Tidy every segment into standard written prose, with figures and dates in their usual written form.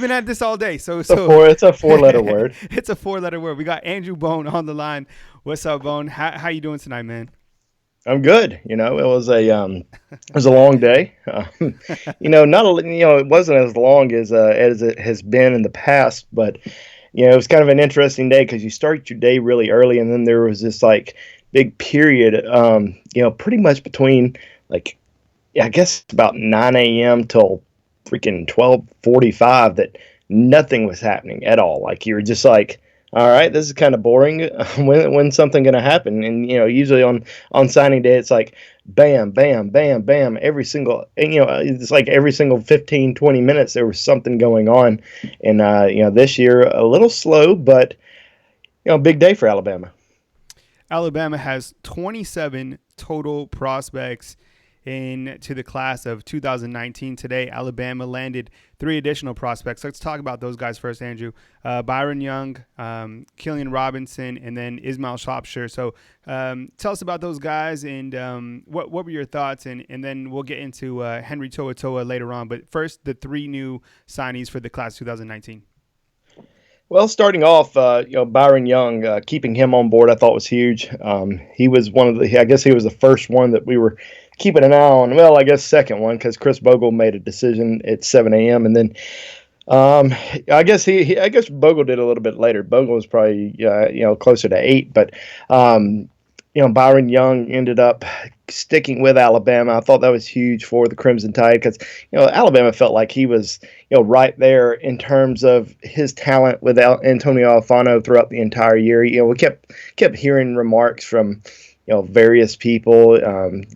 been at this all day. So It's a four-letter word. It's a four-letter word. We got Andrew Bone on the line. What's up, Bone? How you doing tonight, man? I'm good. It was a long day. Not it wasn't as long as it has been in the past, but it was kind of an interesting day because you start your day really early, and then there was this like big period, pretty much between like I guess about 9 a.m. till freaking 12:45 that nothing was happening at all. Like you were just like, all right, this is kind of boring. When's something going to happen? And usually on signing day, it's like bam, bam, bam, bam. Every single, and it's like every single 15, 20 minutes there was something going on. And this year a little slow, but big day for Alabama. Alabama has 27 total prospects into the class of 2019. Today, Alabama landed 3 additional prospects. Let's talk about those guys first, Andrew. Byron Young, Keeley and Robinson, and then Ishmael Saucier. So tell us about those guys and what were your thoughts, and then we'll get into Henry To'oTo'o later on. But first, the 3 new signees for the class 2019. Well, starting off, Byron Young, keeping him on board, I thought was huge. He was I guess he was the first one that we were keeping an eye on. Well, I guess second one because Chris Bogle made a decision at 7 a.m. and then I guess I guess Bogle did a little bit later. Bogle was probably closer to 8, but Byron Young ended up sticking with Alabama. I thought that was huge for the Crimson Tide because Alabama felt like he was right there in terms of his talent with Antonio Alfano throughout the entire year. We kept hearing remarks from various people,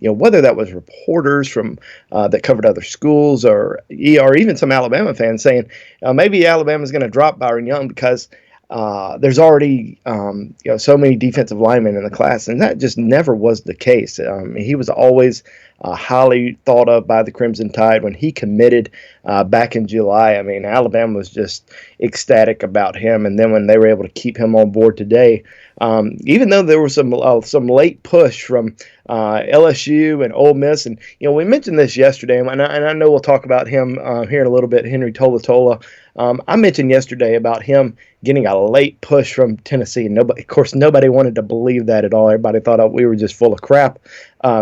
whether that was reporters from that covered other schools or even some Alabama fans saying maybe Alabama's going to drop Byron Young because there's already so many defensive linemen in the class, and that just never was the case. He was always highly thought of by the Crimson Tide when he committed back in July. I mean, Alabama was just ecstatic about him, and then when they were able to keep him on board today, even though there was some late push from LSU and Ole Miss, and we mentioned this yesterday, and I know we'll talk about him here in a little bit, Henry To'oTo'o. I mentioned yesterday about him getting a late push from Tennessee. Of course, nobody wanted to believe that at all. Everybody thought we were just full of crap,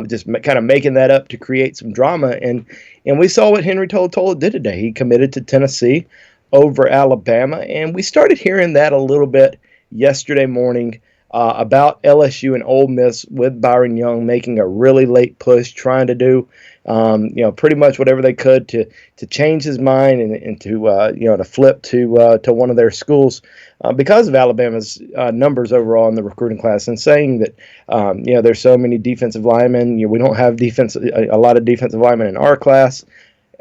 just kind of making that up to create some drama. And we saw what Henry To'oTo'o did today. He committed to Tennessee over Alabama, and we started hearing that a little bit yesterday morning about LSU and Ole Miss with Byron Young making a really late push, trying to do pretty much whatever they could to change his mind and to flip to one of their schools because of Alabama's numbers overall in the recruiting class, and saying that there's so many defensive linemen. We don't have a lot of defensive linemen in our class.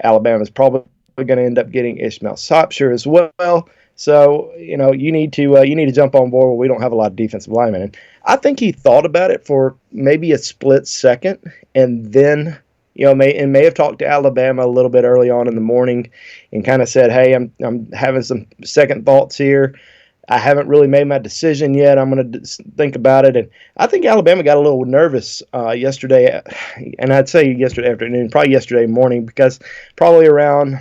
Alabama's probably going to end up getting Ishmael Saucier as well. So you need to jump on board. We don't have a lot of defensive linemen, and I think he thought about it for maybe a split second, and then may have talked to Alabama a little bit early on in the morning, and kind of said, "Hey, I'm having some second thoughts here. I haven't really made my decision yet. I'm going to think about it." And I think Alabama got a little nervous yesterday, and I'd say yesterday afternoon, probably yesterday morning, because probably around,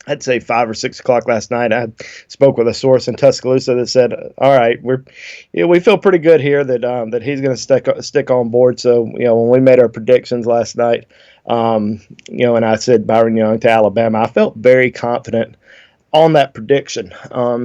I'd say 5 or 6 o'clock last night, I spoke with a source in Tuscaloosa that said, "All right, we feel pretty good here that he's going to stick on board." So when we made our predictions last night, and I said Byron Young to Alabama, I felt very confident on that prediction.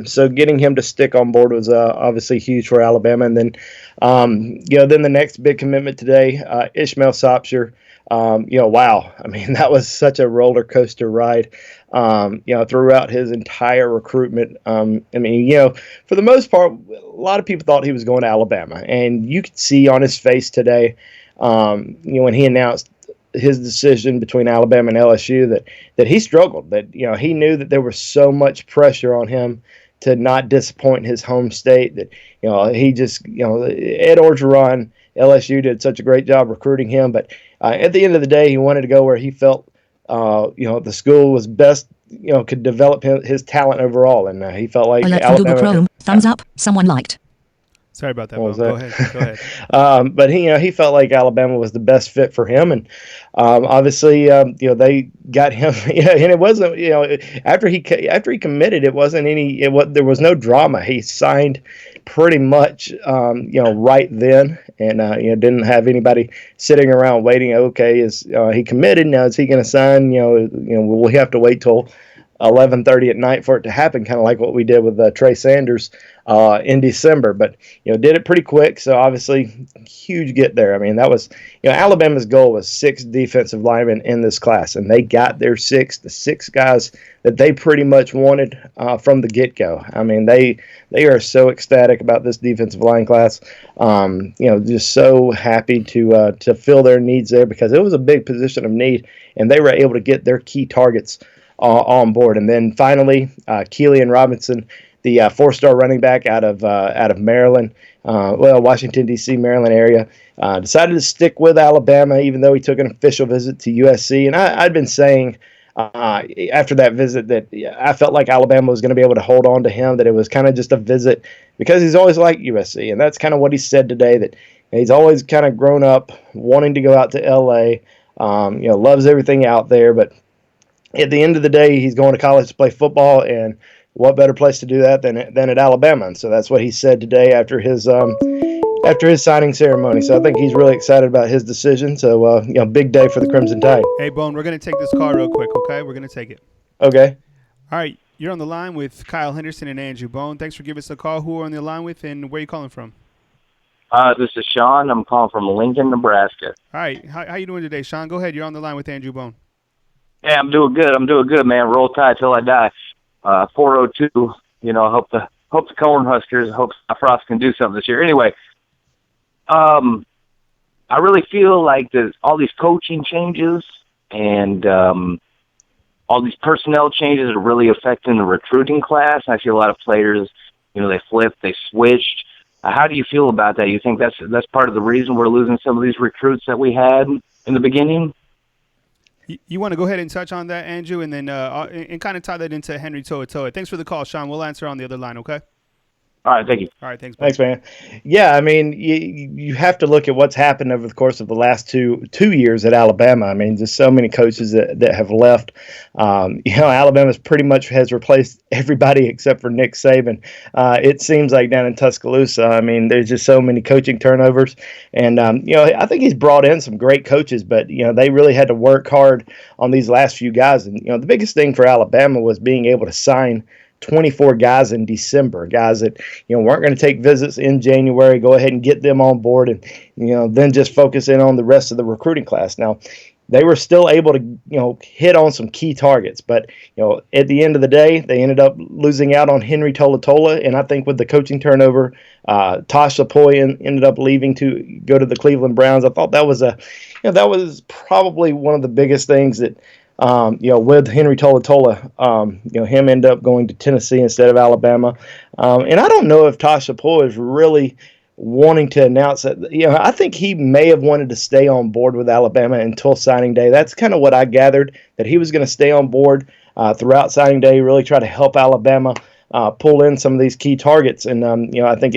So getting him to stick on board was obviously huge for Alabama. And then then the next big commitment today, Ishmael Saucier. Wow. I mean, that was such a roller coaster ride, throughout his entire recruitment. For the most part, a lot of people thought he was going to Alabama, and you could see on his face today, when he announced his decision between Alabama and LSU that he struggled, that, he knew that there was so much pressure on him to not disappoint his home state, that, he just, Ed Orgeron, LSU did such a great job recruiting him, but at the end of the day, he wanted to go where he felt, the school was best, could develop his talent overall, and he felt like Alert from Alabama. Google Chrome. Thumbs up. Someone liked. Sorry about that, What was Bone. Go that? ahead. Go ahead. But he felt like Alabama was the best fit for him, and obviously, they got him. And it wasn't, after he committed, it wasn't there was no drama. He signed pretty much, right then, and didn't have anybody sitting around waiting. Okay, is he committed? Now is he going to sign? Will we have to wait till 11:30 at night for it to happen, kind of like what we did with Trey Sanders in December. But did it pretty quick. So obviously, huge get there. I mean, that was Alabama's goal was 6 defensive linemen in this class, and they got their 6. The 6 guys that they pretty much wanted from the get-go. I mean, they are so ecstatic about this defensive line class. Just so happy to fill their needs there, because it was a big position of need, and they were able to get their key targets on board. And then finally, Keeley and Robinson, the 4-star running back out of Maryland, Washington, D.C., Maryland area, decided to stick with Alabama, even though he took an official visit to USC. And I'd been saying after that visit that I felt like Alabama was going to be able to hold on to him, that it was kind of just a visit, because he's always liked USC. And that's kind of what he said today, that he's always kind of grown up wanting to go out to L.A., loves everything out there, but at the end of the day, he's going to college to play football, and what better place to do that than at Alabama? And so that's what he said today after his signing ceremony. So I think he's really excited about his decision. So big day for the Crimson Tide. Hey, Bone, we're going to take this call real quick, okay? We're going to take it. Okay. All right, you're on the line with Kyle Henderson and Andrew Bone. Thanks for giving us a call. Who are on the line with, and where are you calling from? This is Sean. I'm calling from Lincoln, Nebraska. All right, how you doing today, Sean? Go ahead. You're on the line with Andrew Bone. Yeah, I'm doing good, man. Roll Tide till I die. 402. Hope the Cornhuskers, hope Frost can do something this year. Anyway, I really feel like all these coaching changes and all these personnel changes are really affecting the recruiting class. I see a lot of players, they flipped, they switched. How do you feel about that? You think that's part of the reason we're losing some of these recruits that we had in the beginning? You want to go ahead and touch on that, Andrew, and then and kind of tie that into Henry Toa. Thanks for the call, Sean. We'll answer on the other line, okay? All right, thank you. All right, thanks, man. Yeah, I mean, you have to look at what's happened over the course of the last two years at Alabama. I mean, just so many coaches that have left. Alabama's pretty much has replaced everybody except for Nick Saban. It seems like down in Tuscaloosa. I mean, there's just so many coaching turnovers. And, I think he's brought in some great coaches, but, they really had to work hard on these last few guys. And, the biggest thing for Alabama was being able to sign 24 guys in December, guys that weren't going to take visits in January. Go ahead and get them on board, and then just focus in on the rest of the recruiting class. Now, they were still able to hit on some key targets, but at the end of the day, they ended up losing out on Henry Tola, and I think with the coaching turnover, Tosh Lapoy ended up leaving to go to the Cleveland Browns. I thought that was that was probably one of the biggest things that. With Henry Tola, him end up going to Tennessee instead of Alabama. And I don't know if Tosh Lapoy is really wanting to announce that. I think he may have wanted to stay on board with Alabama until signing day. That's kind of what I gathered, that he was going to stay on board throughout signing day, really try to help Alabama pull in some of these key targets. And, I think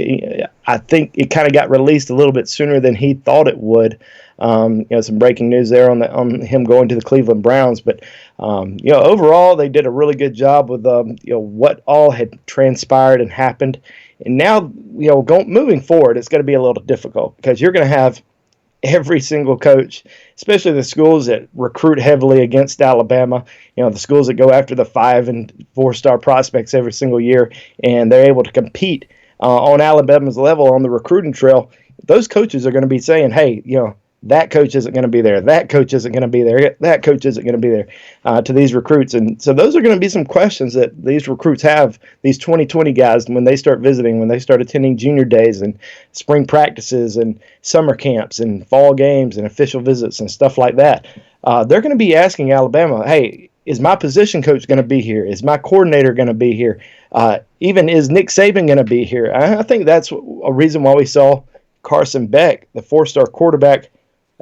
it kind of got released a little bit sooner than he thought it would. Some breaking news there on him going to the Cleveland Browns, but overall they did a really good job with what all had transpired and happened, and now moving forward it's going to be a little difficult, because you're going to have every single coach, especially the schools that recruit heavily against Alabama, the schools that go after the 5- and 4-star prospects every single year, and they're able to compete on Alabama's level on the recruiting trail. Those coaches are going to be saying, hey, that coach isn't going to be there. That coach isn't going to be there. That coach isn't going to be there to these recruits. And so those are going to be some questions that these recruits have, these 2020 guys, when they start visiting, when they start attending junior days and spring practices and summer camps and fall games and official visits and stuff like that. They're going to be asking Alabama, hey, is my position coach going to be here? Is my coordinator going to be here? Even is Nick Saban going to be here? I think that's a reason why we saw Carson Beck, the 4-star quarterback,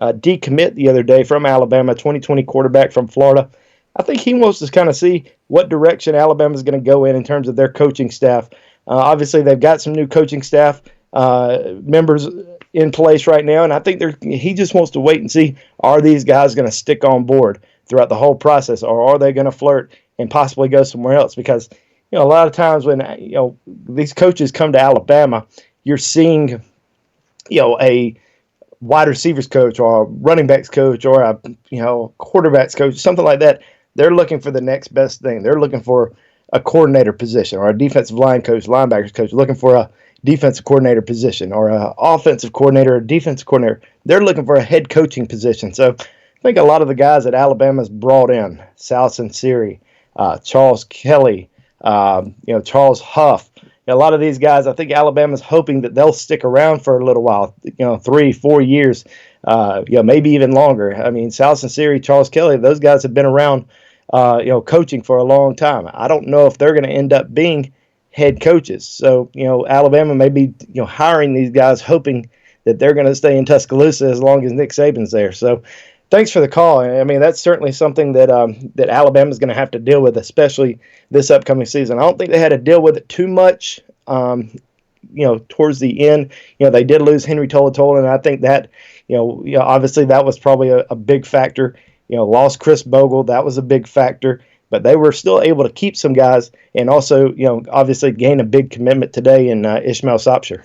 decommit the other day from Alabama, 2020 quarterback from Florida. I think he wants to kind of see what direction Alabama is going to go in terms of their coaching staff. Obviously, they've got some new coaching staff. members in place right now, and I think he just wants to wait and see, are these guys going to stick on board throughout the whole process, or are they going to flirt and possibly go somewhere else? Because a lot of times when these coaches come to Alabama, you're seeing a wide receivers coach or a running backs coach or a quarterbacks coach, something like that. They're looking for the next best thing. They're looking for a coordinator position or a defensive line coach, linebackers coach, looking for a defensive coordinator position or an offensive coordinator or defensive coordinator. They're looking for a head coaching position. So I think a lot of the guys that Alabama's brought in, Saucier, Charles Kelly, Charles Huff, a lot of these guys, I think Alabama's hoping that they'll stick around for a little while, 3-4 years, maybe even longer. I mean, Saucier, Charles Kelly, those guys have been around, coaching for a long time. I don't know if they're going to end up being head coaches. So, Alabama may be, hiring these guys hoping that they're going to stay in Tuscaloosa as long as Nick Saban's there. So, thanks for the call. I mean, that's certainly something that that Alabama's going to have to deal with, especially this upcoming season. I don't think they had to deal with it too much, towards the end. They did lose Henry To'oTo'o, and I think that, obviously that was probably a big factor. Lost Chris Bogle, that was a big factor. But they were still able to keep some guys and also, obviously gain a big commitment today in Ishmael Saucier.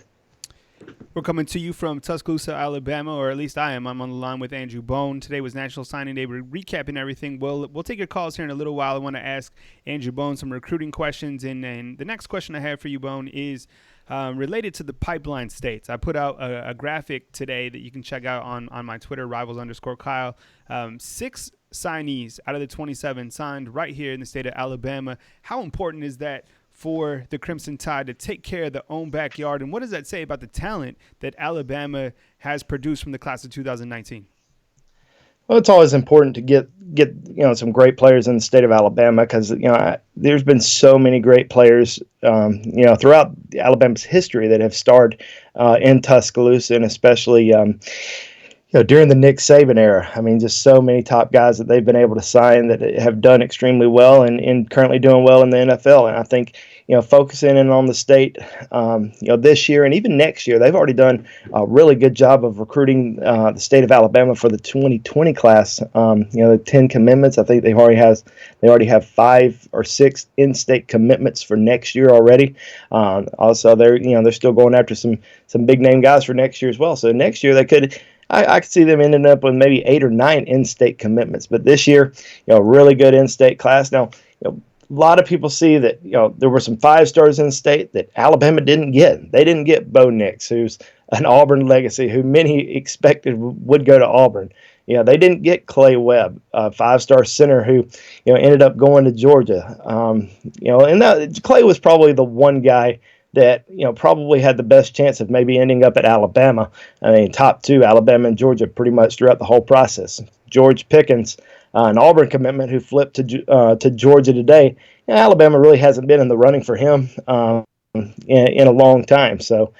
We're coming to you from Tuscaloosa, Alabama, or at least I am. I'm on the line with Andrew Bone. Today was National Signing Day. We're recapping everything. We'll take your calls here in a little while. I want to ask Andrew Bone some recruiting questions. And the next question I have for you, Bone, is related to the pipeline states. I put out a graphic today that you can check out on my Twitter, rivals_Kyle. 6 signees out of the 27 signed right here in the state of Alabama. How important is that for the Crimson Tide to take care of their own backyard? And what does that say about the talent that Alabama has produced from the class of 2019? Well, it's always important to get some great players in the state of Alabama because there's been so many great players throughout Alabama's history that have starred in Tuscaloosa, and especially during the Nick Saban era. I mean, just so many top guys that they've been able to sign that have done extremely well and currently doing well in the NFL. And I think, focusing in on the state, this year and even next year, they've already done a really good job of recruiting the state of Alabama for the 2020 class. The 10 commitments. I think they already have 5 or 6 in-state commitments for next year already. Also, they're still going after some big name guys for next year as well. So next year they could. I could see them ending up with maybe 8 or 9 in-state commitments. But this year, really good in-state class. Now, a lot of people see that, there were some 5-stars in-state that Alabama didn't get. They didn't get Bo Nix, who's an Auburn legacy, who many expected would go to Auburn. They didn't get Clay Webb, a 5-star center who, ended up going to Georgia. And Clay was probably the one guy that probably had the best chance of maybe ending up at Alabama. I mean, top 2, Alabama and Georgia, pretty much throughout the whole process. George Pickens, an Auburn commitment who flipped to Georgia today. Alabama really hasn't been in the running for him in a long time. So,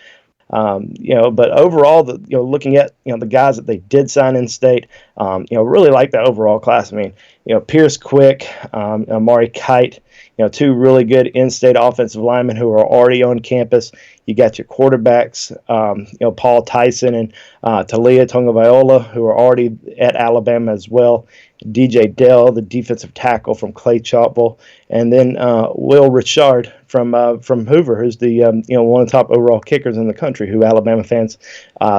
but overall, looking at the guys that they did sign in state, really like the overall class. I mean, Pierce Quick, Amari Kite. 2 really good in-state offensive linemen who are already on campus. You got your quarterbacks, Paul Tyson and Talia Tungaviola, who are already at Alabama as well. DJ Dell, the defensive tackle from Clay Chapel, and then Will Richard from Hoover, who's the one of the top overall kickers in the country, who Alabama fans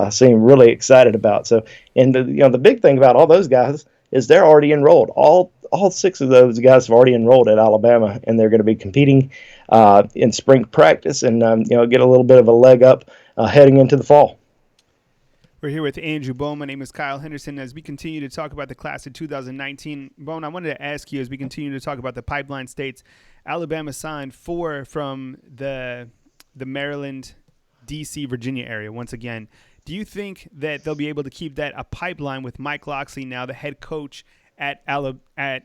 seem really excited about. So, and the big thing about all those guys is they're already enrolled. All 6 of those guys have already enrolled at Alabama, and they're going to be competing in spring practice and get a little bit of a leg up heading into the fall. We're here with Andrew Bone. My name is Kyle Henderson. As we continue to talk about the class of 2019, Bone, I wanted to ask you, as we continue to talk about the pipeline states, Alabama signed 4 from the Maryland, D.C., Virginia area once again. Do you think that they'll be able to keep that a pipeline with Mike Locksley now, the head coach at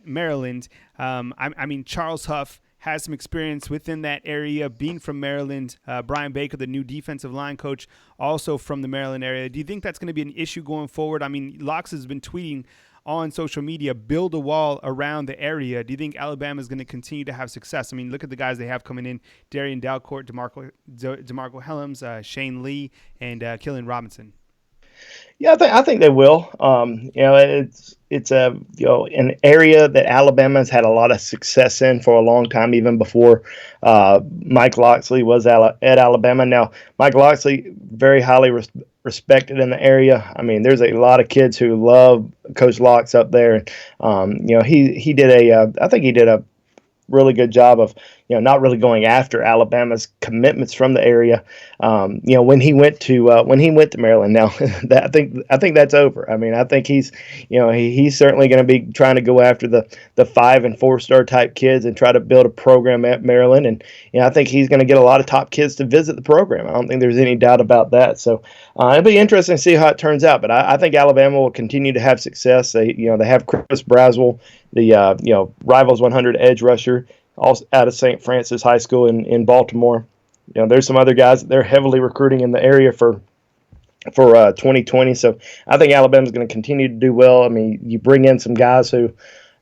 Maryland? I mean, Charles Huff has some experience within that area, being from Maryland. Brian Baker, the new defensive line coach, also from the Maryland area. Do you think that's going to be an issue going forward? I mean, Locks has been tweeting on social media build a wall around the area, do you think Alabama is going to continue to have success? I mean, look at the guys they have coming in: Darian Dalcourt, DeMarco Helms, Shane Lee, and Keeley and Robinson. Yeah, I think they will. It's a an area that Alabama's had a lot of success in for a long time, even before Mike Locksley was at Alabama. Now, Mike Locksley, very highly respected in the area. I mean, there's a lot of kids who love Coach Locks up there. He did I think he did a really good job of not really going after Alabama's commitments from the area. When he went to Maryland. Now I think that's over. I mean, I think he's he's certainly going to be trying to go after the 5- and 4-star type kids and try to build a program at Maryland. And I think he's going to get a lot of top kids to visit the program. I don't think there's any doubt about that. So it'll be interesting to see how it turns out. But I think Alabama will continue to have success. They have Chris Braswell, the Rivals 100 edge rusher, also out of St. Francis High School in Baltimore. There's some other guys that they're heavily recruiting in the area for 2020. So I think Alabama's going to continue to do well. I mean, you bring in some guys who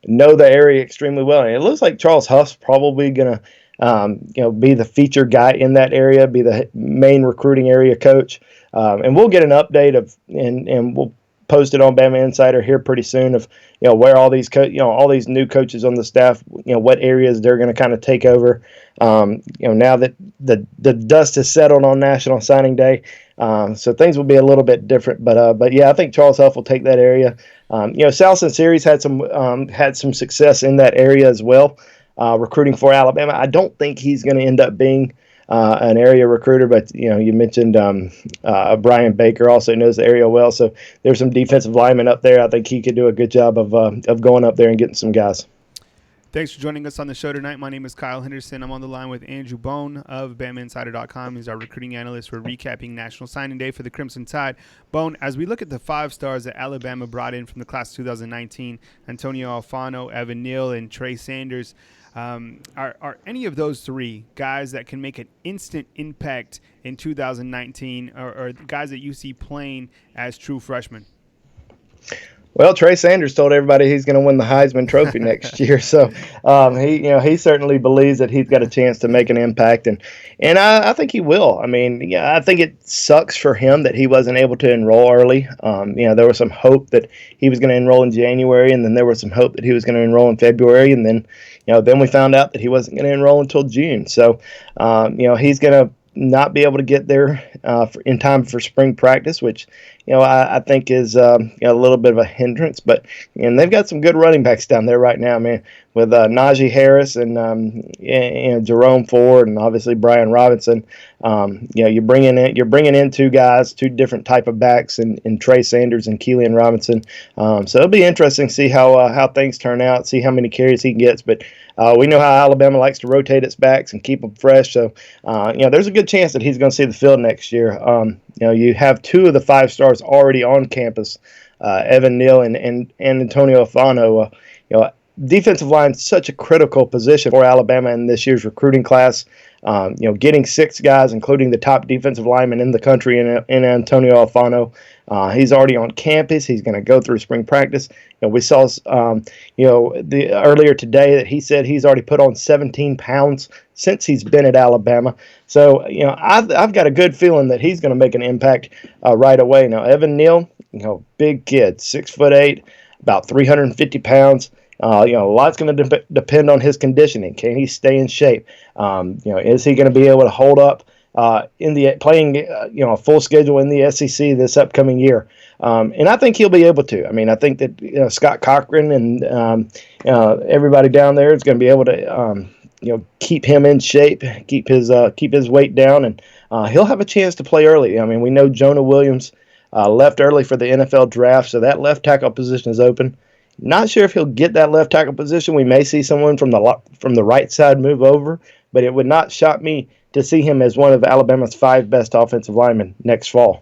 know the area extremely well, and it looks like Charles Huff's probably going to be the featured guy in that area, be the main recruiting area coach. And we'll get an update and we'll post it on Bama Insider here pretty soon of where all these all these new coaches on the staff, what areas they're going to kind of take over. Now that the dust has settled on National Signing Day, so things will be a little bit different. But yeah, I think Charles Huff will take that area. Salson Series had some success in that area as well, recruiting for Alabama. I don't think he's going to end up being an area recruiter, but you mentioned Brian Baker also knows the area well, so there's some defensive linemen up there. I think he could do a good job of going up there and getting some guys. Thanks for joining us on the show tonight. My name is Kyle Henderson. I'm on the line with Andrew Bone of BamaInsider.com. He's our recruiting analyst for recapping National Signing Day for the Crimson Tide. Bone, as we look at the 5 stars that Alabama brought in from the class of 2019, Antonio Alfano, Evan Neal, and Trey Sanders, are any of those 3 guys that can make an instant impact in 2019 or guys that you see playing as true freshmen? Well, Trey Sanders told everybody he's going to win the Heisman Trophy next year, so he certainly believes that he's got a chance to make an impact, and I think he will. I mean, I think it sucks for him that he wasn't able to enroll early. There was some hope that he was going to enroll in January, and then there was some hope that he was going to enroll in February, and then then we found out that he wasn't going to enroll until June. So he's going to not be able to get there in time for spring practice, which I think is a little bit of a hindrance. But they've got some good running backs down there right now, man, with Najee Harris and Jerome Ford and obviously Brian Robinson. You're bringing in 2 guys, 2 different type of backs in Trey Sanders and Keeley and Robinson. So it'll be interesting to see how things turn out, see how many carries he gets. But we know how Alabama likes to rotate its backs and keep them fresh. So there's a good chance that he's going to see the field next year. You have 2 of the 5 stars already on campus, Evan Neal and Antonio Alfano. Defensive line is such a critical position for Alabama in this year's recruiting class. Getting 6 guys, including the top defensive lineman in the country in Antonio Alfano. He's already on campus. He's going to go through spring practice. We saw, earlier today that he said he's already put on 17 pounds since he's been at Alabama. So, I've got a good feeling that he's going to make an impact right away. Now, Evan Neal, big kid, 6'8", about 350 pounds. A lot's going to depend on his conditioning. Can he stay in shape? Is he going to be able to hold up playing a full schedule in the SEC this upcoming year? And I think he'll be able to. I mean, I think that Scott Cochran and everybody down there is going to be able to keep him in shape, keep his weight down, and he'll have a chance to play early. I mean, we know Jonah Williams left early for the NFL draft, so that left tackle position is open. Not sure if he'll get that left tackle position. We may see someone from the right side move over, but it would not shock me to see him as one of Alabama's 5 best offensive linemen next fall.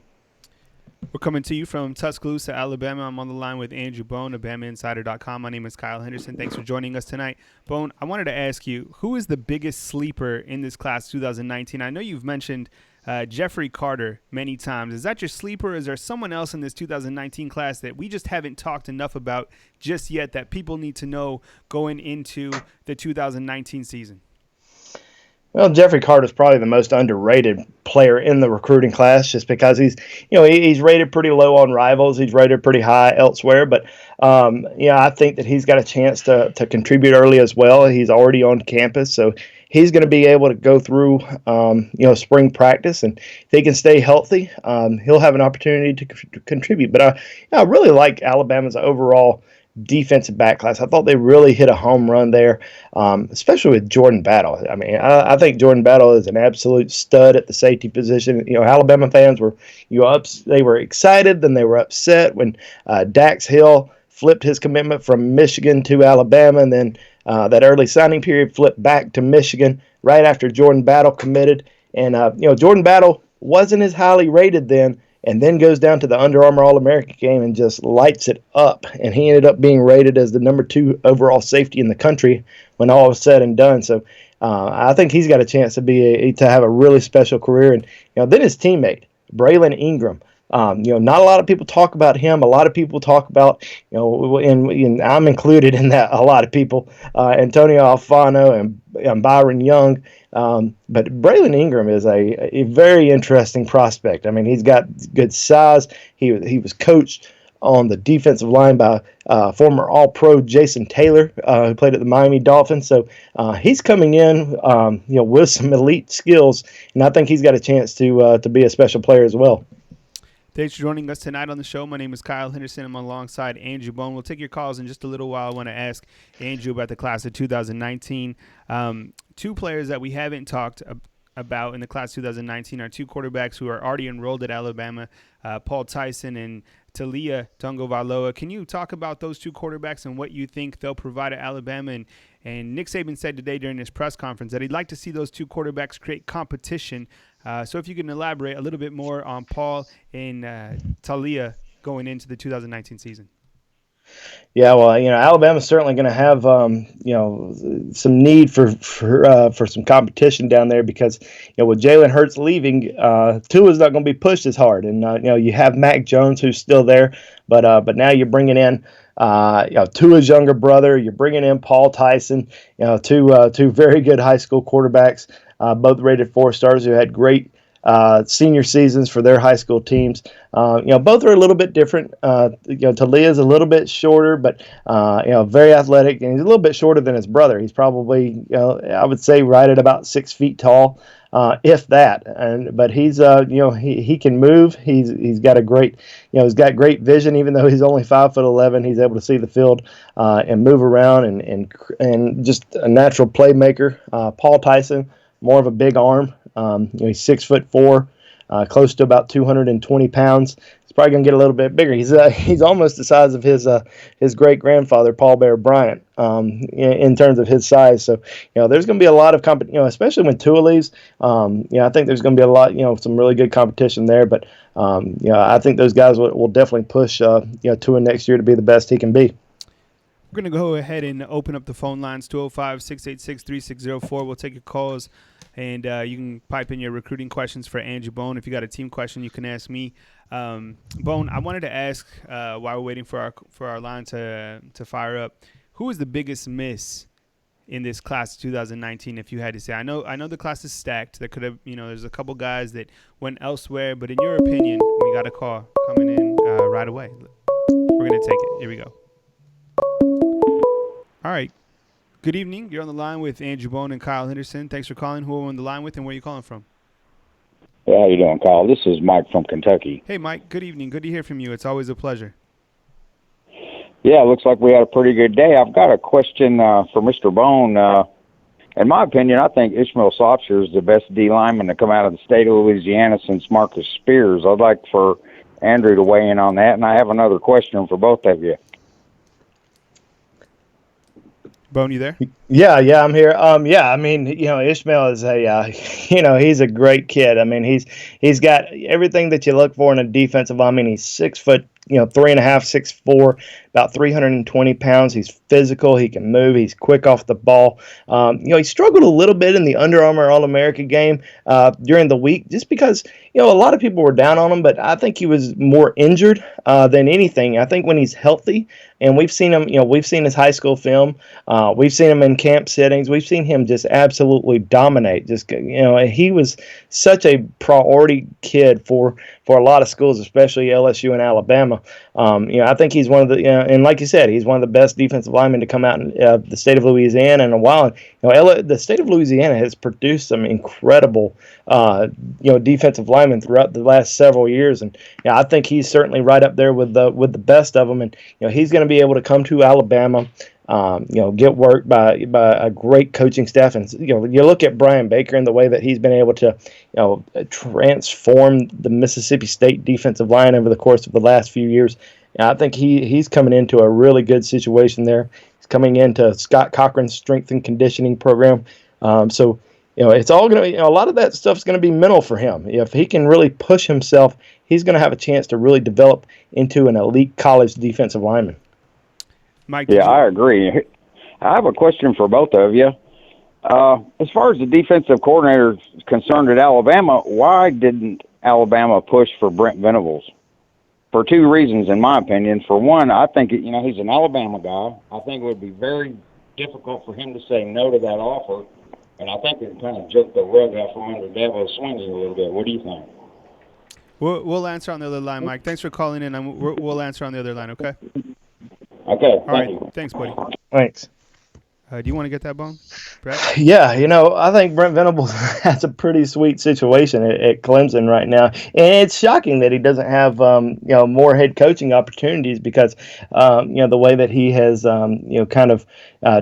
We're coming to you from Tuscaloosa, Alabama. I'm on the line with Andrew Bone of BamaInsider.com. My name is Kyle Henderson. Thanks for joining us tonight. Bone, I wanted to ask you, who is the biggest sleeper in this class 2019? I know you've mentioned Jeffrey Carter many times. Is that your sleeper, or is there someone else in this 2019 class that we just haven't talked enough about just yet that people need to know going into the 2019 season? Well, Jeffrey Carter is probably the most underrated player in the recruiting class, just because he's rated pretty low on Rivals. He's rated pretty high elsewhere, but I think that he's got a chance to contribute early as well. He's already on campus, so he's going to be able to go through spring practice, and if he can stay healthy, he'll have an opportunity to contribute. But I really like Alabama's overall defensive back class. I thought they really hit a home run there, especially with Jordan Battle. I mean, I think Jordan Battle is an absolute stud at the safety position. Alabama fans were they were excited, then they were upset when Dax Hill flipped his commitment from Michigan to Alabama, and then that early signing period flipped back to Michigan right after Jordan Battle committed. And Jordan Battle wasn't as highly rated then, and then goes down to the Under Armour All-American game and just lights it up. And he ended up being rated as the number 2 overall safety in the country when all was said and done. So I think he's got a chance to have a really special career. And then his teammate, Braylon Ingram. Not a lot of people talk about him. A lot of people talk about, and I'm included in that, a lot of people, Antonio Alfano and Byron Young. But Braylon Ingram is a very interesting prospect. I mean, he's got good size. He was coached on the defensive line by former All-Pro Jason Taylor, who played at the Miami Dolphins. So he's coming in, with some elite skills, and I think he's got a chance to be a special player as well. Thanks for joining us tonight on the show. My name is Kyle Henderson. I'm alongside Andrew Bone. We'll take your calls in just a little while. I want to ask Andrew about the class of 2019. Two players that we haven't talked about in the class 2019 are two quarterbacks who are already enrolled at Alabama, Paul Tyson and Talia Tongovailoa. Can you talk about those two quarterbacks and what you think they'll provide at Alabama? And Nick Saban said today during his press conference that he'd like to see those two quarterbacks create competition. So if you can elaborate a little bit more on Paul and Talia going into the 2019 season. Yeah, well, Alabama's certainly going to have, some need for some competition down there because, with Jalen Hurts leaving, Tua's not going to be pushed as hard. And, you have Mac Jones who's still there, but now you're bringing in, Tua's younger brother. You're bringing in Paul Tyson, two very good high school quarterbacks, both rated 4-stars who had great senior seasons for their high school teams. Both are a little bit different. Talia's a little bit shorter, but very athletic, and he's a little bit shorter than his brother. He's probably, I would say, right at about 6 feet tall, if that. But he's, he can move. He's got a great, he's got great vision. Even though he's only 5'11", he's able to see the field and move around and just a natural playmaker. Paul Tyson, more of a big arm. He's 6'4", close to about 220 pounds. He's probably going to get a little bit bigger. He's almost the size of his great grandfather, Paul Bear Bryant, in terms of his size. So there's going to be a lot of competition, especially when Tua leaves. I think there's going to be a lot, some really good competition there. But I think those guys will definitely push Tua next year to be the best he can be. We're going to go ahead and open up the phone lines, 205-686-3604. We'll take your calls, and you can pipe in your recruiting questions for Andrew Bone. If you got a team question, you can ask me. Bone, I wanted to ask while we're waiting for our line to fire up, who is the biggest miss in this class of 2019, if you had to say? I know the class is stacked. There could have, there's a couple guys that went elsewhere, but in your opinion, we got a call coming in right away. We're going to take it. Here we go. All right. Good evening. You're on the line with Andrew Bone and Kyle Henderson. Thanks for calling. Who are we on the line with, and where are you calling from? Hey, how you doing, Kyle? This is Mike from Kentucky. Hey, Mike. Good evening. Good to hear from you. It's always a pleasure. Yeah, it looks like we had a pretty good day. I've got a question for Mr. Bone. In my opinion, I think Ishmael Saucier is the best D lineman to come out of the state of Louisiana since Marcus Spears. I'd like for Andrew to weigh in on that, and I have another question for both of you. Bone, you there? Yeah, I'm here. I mean, Ishmael is he's a great kid. I mean, he's got everything that you look for in a defensive lineman. He's 6 foot, 3.5, 6'4", about 320 pounds. He's physical. He can move. He's quick off the ball. He struggled a little bit in the Under Armour All-America game during the week just because, a lot of people were down on him, but I think he was more injured than anything. I think when he's healthy, and we've seen him, we've seen his high school film. We've seen him in camp settings. We've seen him just absolutely dominate. He was such a priority kid for a lot of schools, especially LSU and Alabama. I think he's one of the, and like you said, he's one of the best defensive linemen to come out in the state of Louisiana in a while. The state of Louisiana has produced some incredible, defensive linemen throughout the last several years, and I think he's certainly right up there with the best of them. And he's going to be able to come to Alabama. Get worked by a great coaching staff, and you look at Brian Baker and the way that he's been able to, transform the Mississippi State defensive line over the course of the last few years. I think he's coming into a really good situation there. He's coming into Scott Cochran's strength and conditioning program, so it's all going to, a lot of that stuff's going to be mental for him. If he can really push himself, he's going to have a chance to really develop into an elite college defensive lineman. Mike, yeah, I agree. I have a question for both of you. As far as the defensive coordinator is concerned at Alabama, why didn't Alabama push for Brent Venables? For two reasons, in my opinion. For one, I think, he's an Alabama guy. I think it would be very difficult for him to say no to that offer. And I think it kind of jerked the rug out from under Dabo Swinney a little bit. What do you think? We'll answer on the other line, Mike. Thanks for calling in, and we'll answer on the other line, okay? Okay, all right. you. Thanks, buddy. Thanks. Do you want to get that bone, Brett? Yeah, I think Brent Venables has a pretty sweet situation at Clemson right now, and it's shocking that he doesn't have more head coaching opportunities because the way that he has kind of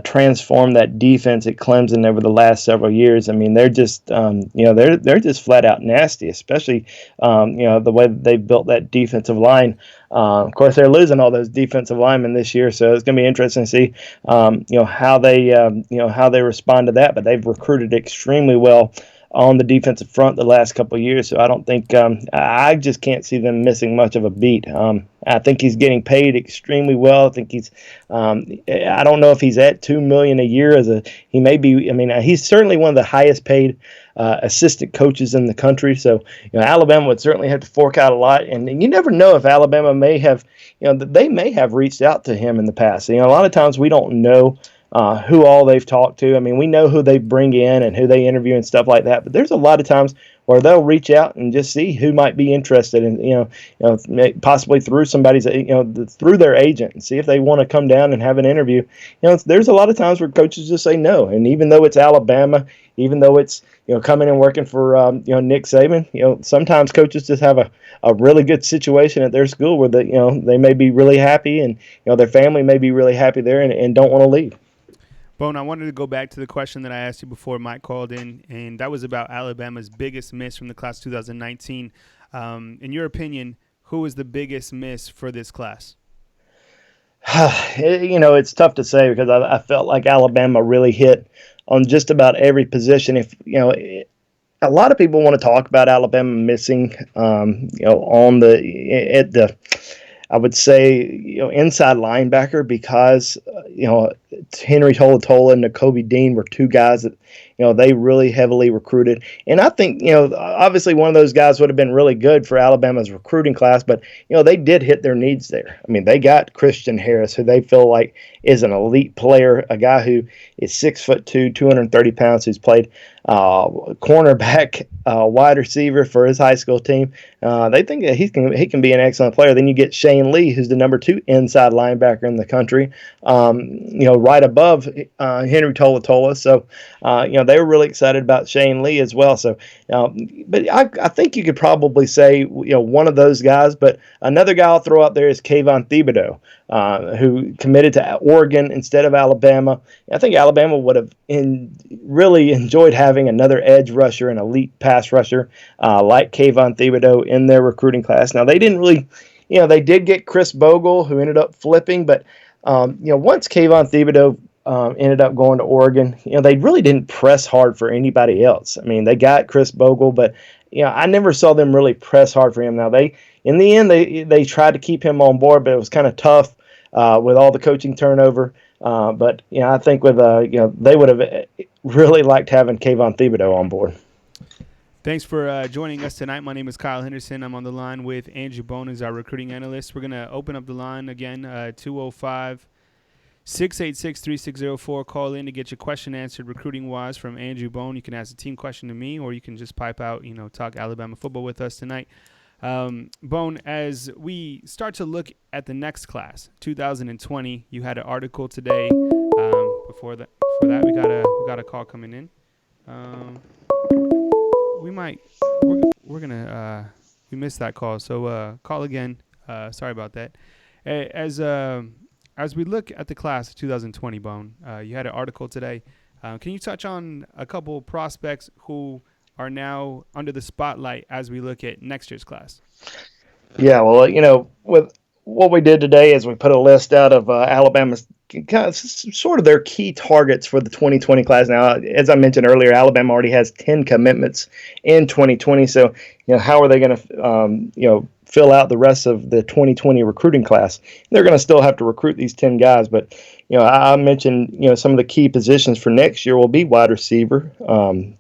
transformed that defense at Clemson over the last several years. I mean, they're just they're just flat out nasty, especially the way that they've built that defensive line. Of course, they're losing all those defensive linemen this year, so it's going to be interesting to see how they respond to that. But they've recruited extremely well on the defensive front the last couple of years, so I don't think I just can't see them missing much of a beat. I think he's getting paid extremely well. I think he's I don't know if he's at $2 million a year he may be. I mean, he's certainly one of the highest paid assistant coaches in the country. So Alabama would certainly have to fork out a lot, and you never know if Alabama may have they may have reached out to him in the past. A lot of times we don't know who all they've talked to. I mean, we know who they bring in and who they interview and stuff like that, but there's a lot of times where they'll reach out and just see who might be interested in, possibly through somebody's, through their agent, and see if they want to come down and have an interview. There's a lot of times where coaches just say no, and even though it's Alabama, even though it's coming and working for Nick Saban, sometimes coaches just have a really good situation at their school where they may be really happy, and their family may be really happy there and don't want to leave. Bone, I wanted to go back to the question that I asked you before Mike called in, and that was about Alabama's biggest miss from the class 2019. In your opinion, who was the biggest miss for this class? It's tough to say because I felt like Alabama really hit on just about every position. If a lot of people want to talk about Alabama missing, I would say, inside linebacker because, Henry Tolatola and Nakobe Dean were two guys that, they really heavily recruited. And I think, obviously one of those guys would have been really good for Alabama's recruiting class, but, they did hit their needs there. I mean, they got Christian Harris, who they feel like is an elite player, a guy who is 6'2", 230 pounds, who's played cornerback, wide receiver for his high school team. They think that he can be an excellent player. Then you get Shane Lee, who's the number 2 inside linebacker in the country, right above Henry Tolatola. So, they were really excited about Shane Lee as well. So, but I think you could probably say, one of those guys. But another guy I'll throw out there is Kayvon Thibodeaux, who committed to Oregon instead of Alabama. I think Alabama would have really enjoyed having another edge rusher, an elite pass rusher like Kayvon Thibodeaux in their recruiting class. Now, they didn't really, they did get Chris Bogle, who ended up flipping, but, once Kayvon Thibodeaux ended up going to Oregon, they really didn't press hard for anybody else. I mean, they got Chris Bogle, but, I never saw them really press hard for him. Now, in the end, they tried to keep him on board, but it was kind of tough with all the coaching turnover. But I think with they would have really liked having Kayvon Thibodeaux on board. Thanks for joining us tonight. My name is Kyle Henderson. I'm on the line with Andrew Bone as our recruiting analyst. We're going to open up the line again, 205-686-3604. Call in to get your question answered recruiting-wise from Andrew Bone. You can ask a team question to me, or you can just pipe out, talk Alabama football with us tonight. Bone, as we start to look at the next class, 2020, you had an article today. Before that, we got a call coming in. We missed that call, so call again. Sorry about that. As we look at the class of 2020, Bone, you had an article today. Can you touch on a couple prospects who are now under the spotlight as we look at next year's class? Yeah, well, with what we did today is we put a list out of Alabama's kind of sort of their key targets for the 2020 class. Now, as I mentioned earlier, Alabama already has 10 commitments in 2020. So, how are they going to, fill out the rest of the 2020 recruiting class? They're going to still have to recruit these 10 guys. But, I mentioned, some of the key positions for next year will be wide receiver,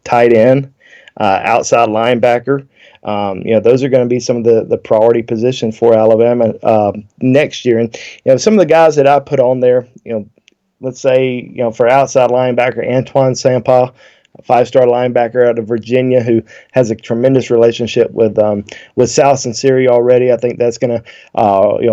tight end, outside linebacker. Those are going to be some of the priority positions for Alabama next year. And, some of the guys that I put on there, let's say, for outside linebacker, Antoine Sampah, a 5-star linebacker out of Virginia who has a tremendous relationship with Sal Sinceri already. I think that's going to,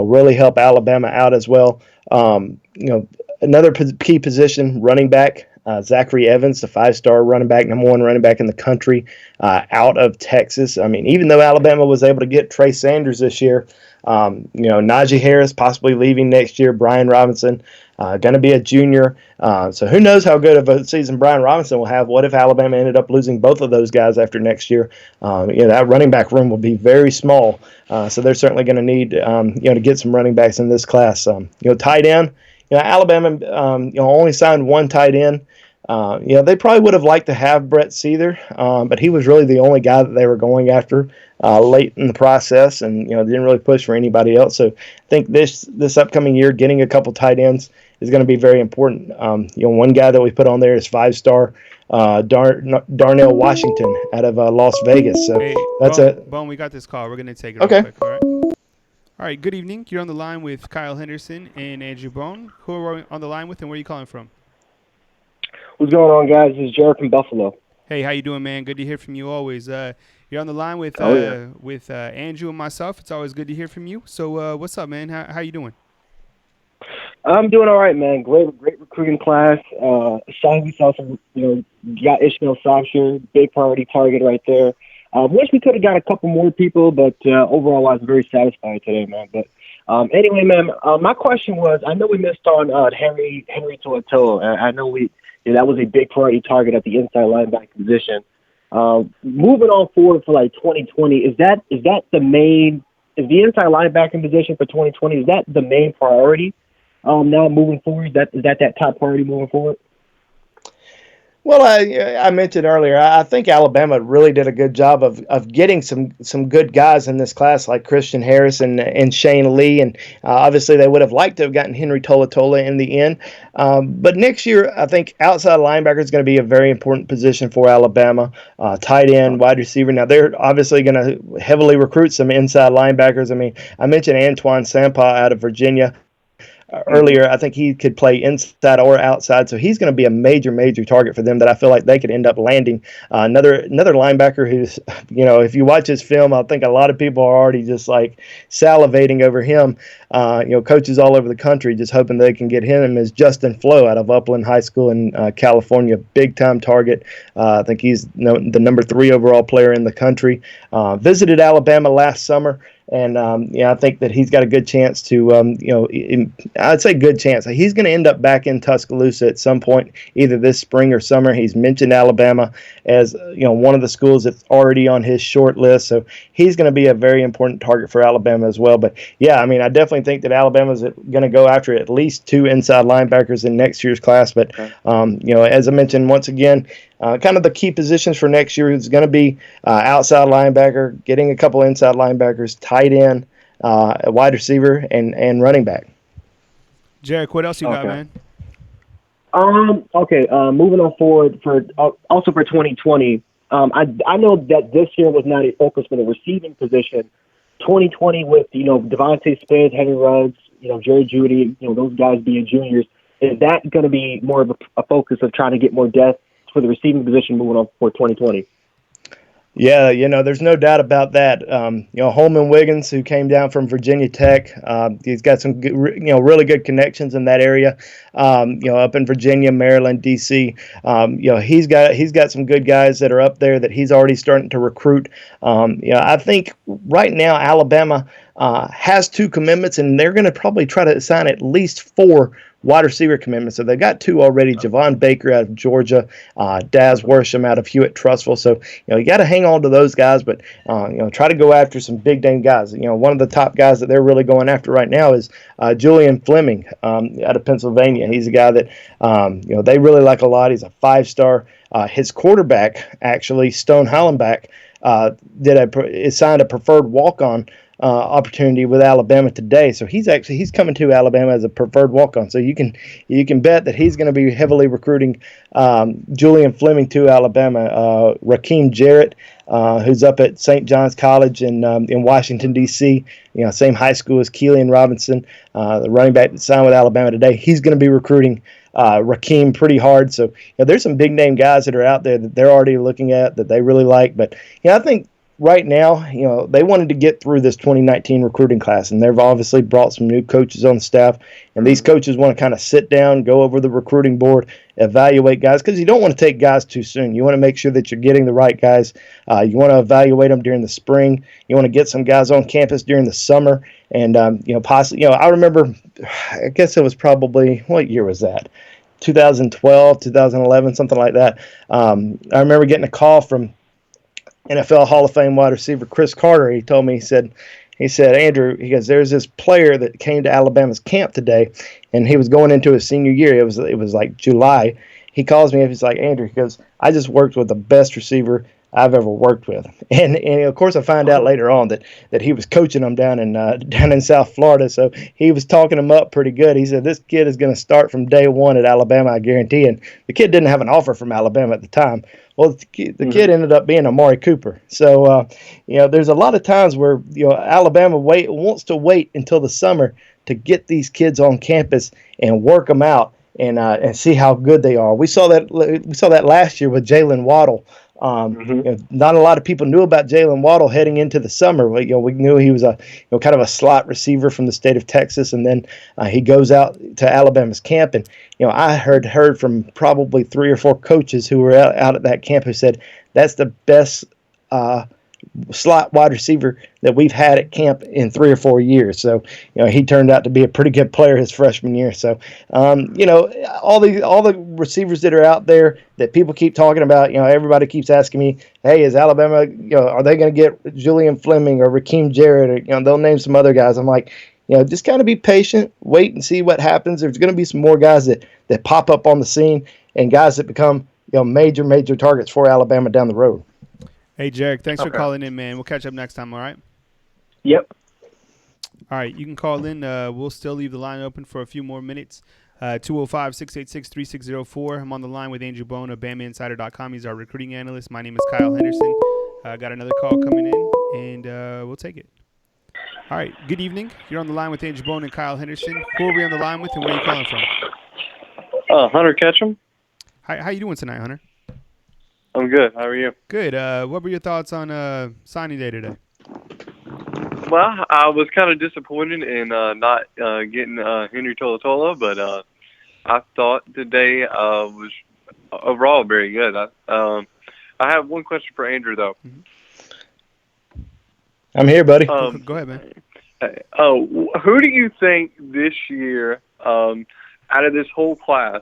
really help Alabama out as well. Another key position, running back. Zachary Evans, the 5-star running back, number 1 running back in the country, out of Texas. I mean, even though Alabama was able to get Trey Sanders this year, Najee Harris possibly leaving next year, Brian Robinson going to be a junior. So who knows how good of a season Brian Robinson will have. What if Alabama ended up losing both of those guys after next year? That running back room will be very small. So they're certainly going to need, to get some running backs in this class. Tight end. Alabama, only signed 1 tight end. They probably would have liked to have Brett Seether, but he was really the only guy that they were going after late in the process, and didn't really push for anybody else. So I think this upcoming year, getting a couple tight ends is going to be very important. One guy that we put on there is 5-star Darnell Washington out of Las Vegas. So that's it. Bone, we got this call. We're going to take it real quick. All right. All right, good evening. You're on the line with Kyle Henderson and Andrew Bone. Who are we on the line with, and where are you calling from? What's going on, guys? This is Jared from Buffalo. Hey, how you doing, man? Good to hear from you always. You're on the line with Andrew and myself. It's always good to hear from you. So what's up, man? How you doing? I'm doing all right, man. Great recruiting class. Excited we saw some, got Ishmael Saucier, big priority target right there. Wish we could have got a couple more people, but overall I was very satisfied today, man. But anyway, man, my question was, I know we missed on Henry To'oto'o. I know that was a big priority target at the inside linebacker position. Moving on forward for 2020, is the inside linebacker position for 2020, is that the main priority now moving forward? Is that top priority moving forward? Well, I mentioned earlier, I think Alabama really did a good job of getting some good guys in this class, like Christian Harris and Shane Lee, and obviously they would have liked to have gotten Henry To'oto'o in the end. But next year, I think outside linebacker is going to be a very important position for Alabama. Tight end, wide receiver. Now they're obviously going to heavily recruit some inside linebackers. I mean, I mentioned Antoine Sampah out of Virginia earlier. I think he could play inside or outside, so he's going to be a major target for them that I feel like they could end up landing. Another linebacker who's, if you watch his film, I think a lot of people are already just like salivating over him. Coaches all over the country just hoping they can get him is Justin Flo out of Upland High School in California, big-time target. I think he's the number 3 overall player in the country. Visited Alabama last summer. And, I think that he's got a good chance to, I'd say good chance. He's going to end up back in Tuscaloosa at some point, either this spring or summer. He's mentioned Alabama as, one of the schools that's already on his short list. So he's going to be a very important target for Alabama as well. But, yeah, I mean, I definitely think that Alabama's going to go after at least 2 inside linebackers in next year's class. But, as I mentioned, once again, kind of the key positions for next year is going to be outside linebacker, getting a couple inside linebackers, tight end, a wide receiver, and running back. Jarek, what else you got, man? Okay. Moving on forward also for 2020. I know that this year was not a focus for the receiving position. 2020 with Devontae Smith, Henry Ruggs, Jerry Jeudy, those guys being juniors. Is that going to be more of a focus of trying to get more depth for the receiving position moving on for 2020? Yeah, there's no doubt about that. Holman Wiggins, who came down from Virginia Tech, he's got some good, really good connections in that area. Up in Virginia, Maryland, D.C. He's got some good guys that are up there that he's already starting to recruit. I think right now Alabama has 2 commitments, and they're going to probably try to sign at least 4 wide receiver commitments. So they've got 2 already. Javon Baker out of Georgia, Daz Worsham out of Hewitt-Trussville. So, you got to hang on to those guys, but, try to go after some big-name guys. One of the top guys that they're really going after right now is Julian Fleming out of Pennsylvania. He's a guy that, they really like a lot. He's a 5-star. His quarterback, actually, Stone Hollenbach, signed a preferred walk-on opportunity with Alabama today. So he's coming to Alabama as a preferred walk-on. So you can bet that he's going to be heavily recruiting Julian Fleming to Alabama. Raheem Jarrett, who's up at St. John's College in Washington, D.C., same high school as Keeley and Robinson, the running back that signed with Alabama today. He's going to be recruiting Raheem pretty hard. So there's some big-name guys that are out there that they're already looking at that they really like. But I think right now, they wanted to get through this 2019 recruiting class, and they've obviously brought some new coaches on the staff, and these coaches want to kind of sit down, go over the recruiting board, evaluate guys, because you don't want to take guys too soon. You want to make sure that you're getting the right guys. You want to evaluate them during the spring. You want to get some guys on campus during the summer, and possibly, I remember, I guess it was probably, what year was that? 2012, 2011, something like that. I remember getting a call from NFL Hall of Fame wide receiver Chris Carter. He told me, he said, Andrew, he goes, there's this player that came to Alabama's camp today, and he was going into his senior year. It was like July. He calls me up. He's like, Andrew, he goes, I just worked with the best receiver I've ever worked with. And of course I find out later on that he was coaching them down in South Florida. So he was talking them up pretty good. He said, this kid is going to start from day one at Alabama, I guarantee. And the kid didn't have an offer from Alabama at the time. Well, the kid ended up being Amari Cooper. So, there's a lot of times where, Alabama wants to wait until the summer to get these kids on campus and work them out and see how good they are. We saw that last year with Jalen Waddell. Not a lot of people knew about Jalen Waddell heading into the summer. We knew he was a kind of a slot receiver from the state of Texas, and then he goes out to Alabama's camp, and I heard from probably 3 or 4 coaches who were out at that camp who said that's the best slot wide receiver that we've had at camp in 3 or 4 years. So, he turned out to be a pretty good player his freshman year. So, all the receivers that are out there that people keep talking about, everybody keeps asking me, hey, is Alabama, are they going to get Julian Fleming or Raheem Jarrett, or, they'll name some other guys. I'm like, just kind of be patient, wait and see what happens. There's going to be some more guys that pop up on the scene and guys that become, major targets for Alabama down the road. Hey, Jarek, thanks for calling in, man. We'll catch up next time, all right? Yep. All right, you can call in. We'll still leave the line open for a few more minutes. 205-686-3604. I'm on the line with Andrew Bone of BamaInsider.com. He's our recruiting analyst. My name is Kyle Henderson. Got another call coming in, and we'll take it. All right, good evening. You're on the line with Andrew Bone and Kyle Henderson. Who are we on the line with, and where are you calling from? Hunter Ketchum. How you doing tonight, Hunter? I'm good. How are you? Good. What were your thoughts on signing day today? Well, I was kind of disappointed in not getting Henry To'oTo'o, but I thought today was overall very good. I have one question for Andrew, though. Mm-hmm. I'm here, buddy. Go ahead, man. Who do you think this year, out of this whole class,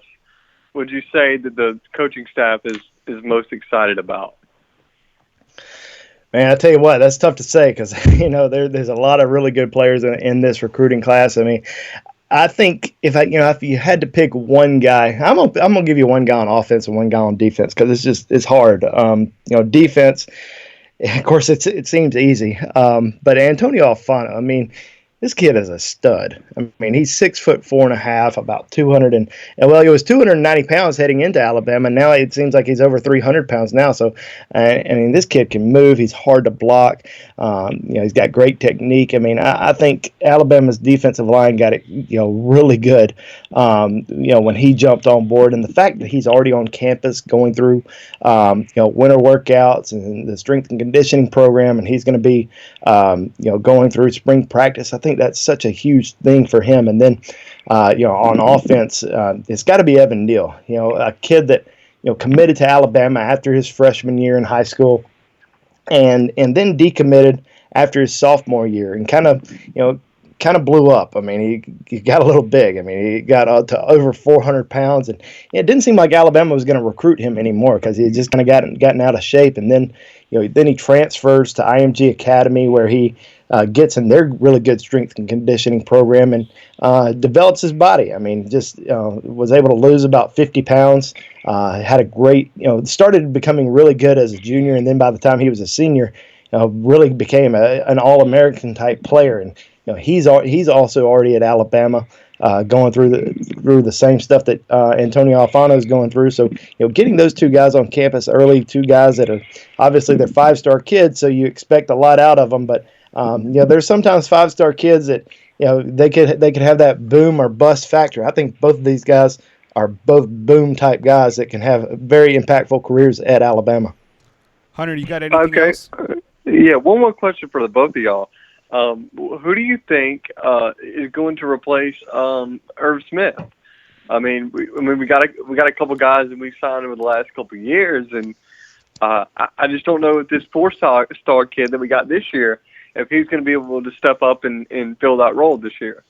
would you say that the coaching staff is most excited about? Man, I tell you what, that's tough to say because there's a lot of really good players in this recruiting class. I mean, I think if you had to pick one guy, I'm gonna give you one guy on offense and one guy on defense because it's hard. Defense, of course, it seems easy, but Antonio Alfano, I mean, this kid is a stud. I mean, he's 6'4.5", about 200 well, he was 290 pounds heading into Alabama. Now it seems like he's over 300 pounds now. So, I mean, this kid can move. He's hard to block. He's got great technique. I mean, I think Alabama's defensive line got it, really good. When he jumped on board, and the fact that he's already on campus going through, winter workouts and the strength and conditioning program, and he's going to be, going through spring practice. I think that's such a huge thing for him. And then, on offense, it's got to be Evan Neal, a kid that, committed to Alabama after his freshman year in high school, and then decommitted after his sophomore year, and kind of blew up. I mean, he got a little big. I mean, he got to over 400 pounds, and it didn't seem like Alabama was going to recruit him anymore because he had just kind of gotten out of shape. And then, then he transfers to IMG Academy, where he gets in their really good strength and conditioning program and develops his body. I mean, just was able to lose about 50 pounds. Had a great, started becoming really good as a junior, and then by the time he was a senior, really became an All-American type player. And he's also already at Alabama, going through the same stuff that Antonio Alfano is going through. So getting those two guys on campus early, two guys that are obviously they're 5-star kids, so you expect a lot out of them. But there's sometimes 5-star kids that they could have that boom or bust factor. I think both of these guys are both boom type guys that can have very impactful careers at Alabama. Hunter, you got anything else? Yeah, one more question for the both of y'all. Who do you think is going to replace Irv Smith? I mean, we got a couple guys that we signed over the last couple of years, and I just don't know if this 4-star kid that we got this year, if he's going to be able to step up and fill that role this year.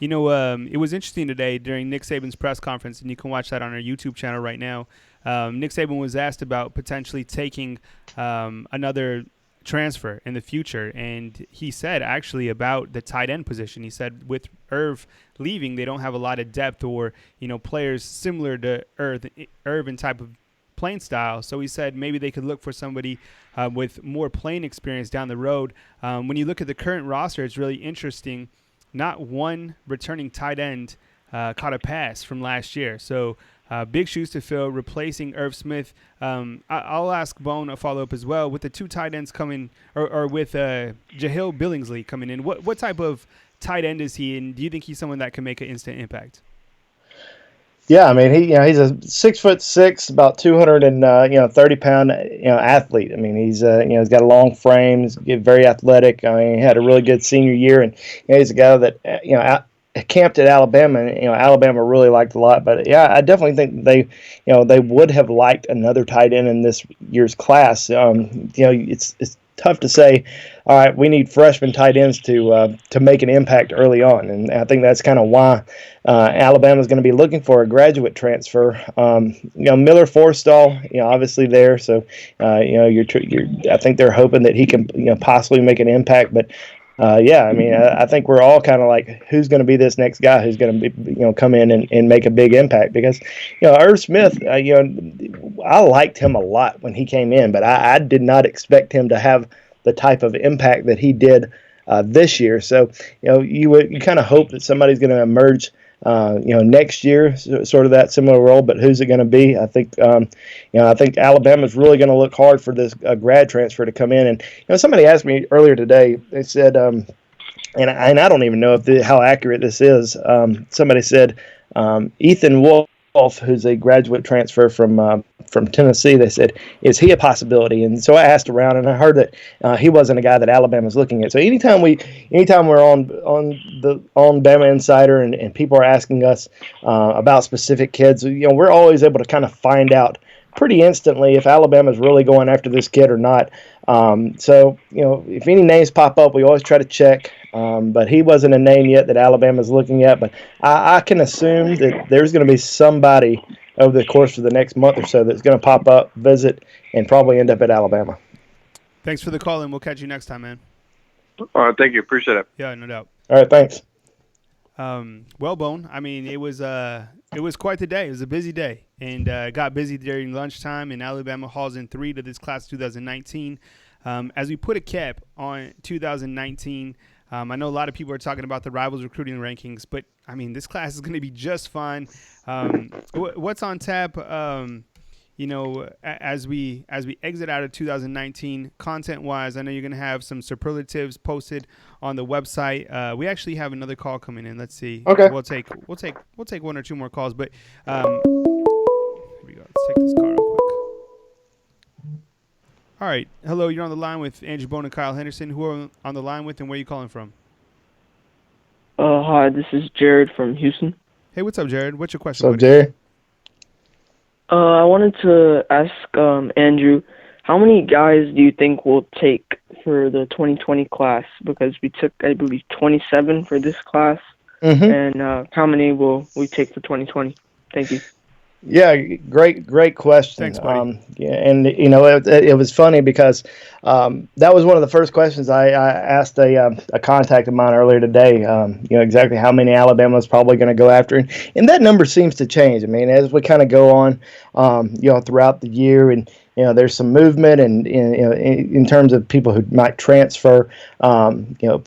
It was interesting today during Nick Saban's press conference, and you can watch that on our YouTube channel right now. Nick Saban was asked about potentially taking another transfer in the future, and he said actually about the tight end position. He said with Irv leaving, they don't have a lot of depth or players similar to Irv in type of playing style. So he said maybe they could look for somebody with more playing experience down the road. When you look at the current roster, it's really interesting. Not one returning tight end caught a pass from last year. So big shoes to fill, replacing Irv Smith. I'll ask Bone a follow-up as well. With the two tight ends coming, or with Hill Billingsley coming in, what type of tight end is he, and do you think he's someone that can make an instant impact? Yeah, I mean, he's a 6'6", about 230-pound athlete. I mean, he's he's got a long frame, he's very athletic. I mean, he had a really good senior year, and he's a guy that camped at Alabama, and Alabama really liked a lot. But yeah, I definitely think they would have liked another tight end in this year's class. It's tough to say, all right, we need freshman tight ends to make an impact early on, and I think that's kind of why Alabama's going to be looking for a graduate transfer. Miller Forstall, obviously there, so I think they're hoping that he can possibly make an impact, but. I think we're all kind of like, who's going to be this next guy who's going to be, come in and make a big impact? Because, Irv Smith, I liked him a lot when he came in, but I did not expect him to have the type of impact that he did this year. So, you kind of hope that somebody's going to emerge, next year, sort of that similar role. But who's it going to be? I think, I think Alabama's really going to look hard for this grad transfer to come in. And somebody asked me earlier today. They said, and I don't even know how accurate this is. Somebody said Ethan Wolf, who's a graduate transfer from Tennessee, they said, is he a possibility? And so I asked around, and I heard that he wasn't a guy that Alabama's looking at. So anytime we're on Bama Insider and people are asking us about specific kids, we're always able to kind of find out pretty instantly if Alabama's really going after this kid or not. So if any names pop up, we always try to check. But he wasn't a name yet that Alabama's looking at. But I can assume that there's going to be somebody over the course of the next month or so that's going to pop up, visit, and probably end up at Alabama. Thanks for the call, and we'll catch you next time, man. All right, thank you. Appreciate it. Yeah, no doubt. All right, thanks. Well, Bone, I mean, it was quite the day. It was a busy day, and got busy during lunchtime, and Alabama hauls in 3 to this class of 2019. As we put a cap on 2019, I know a lot of people are talking about the Rivals recruiting rankings, but I mean, this class is going to be just fine. What's on tap? As we exit out of 2019, content-wise, I know you're going to have some superlatives posted on the website. We actually have another call coming in. Let's see. Okay. We'll take one or two more calls, but here we go. Let's take this call real quick. All right. Hello, you're on the line with Andrew Bone and Kyle Henderson. Who are on the line with, and where are you calling from? Hi, this is Jared from Houston. Hey, what's up, Jared? What's your question? What's up, Jared? I wanted to ask Andrew, how many guys do you think we'll take for the 2020 class? Because we took, I believe, 27 for this class. Mm-hmm. And how many will we take for 2020? Thank you. Yeah, great question. Thanks, buddy. And it was funny because that was one of the first questions I asked a contact of mine earlier today. Exactly how many Alabama's probably going to go after, and that number seems to change. I mean, as we kind of go on, throughout the year, and there's some movement, and in terms of people who might transfer,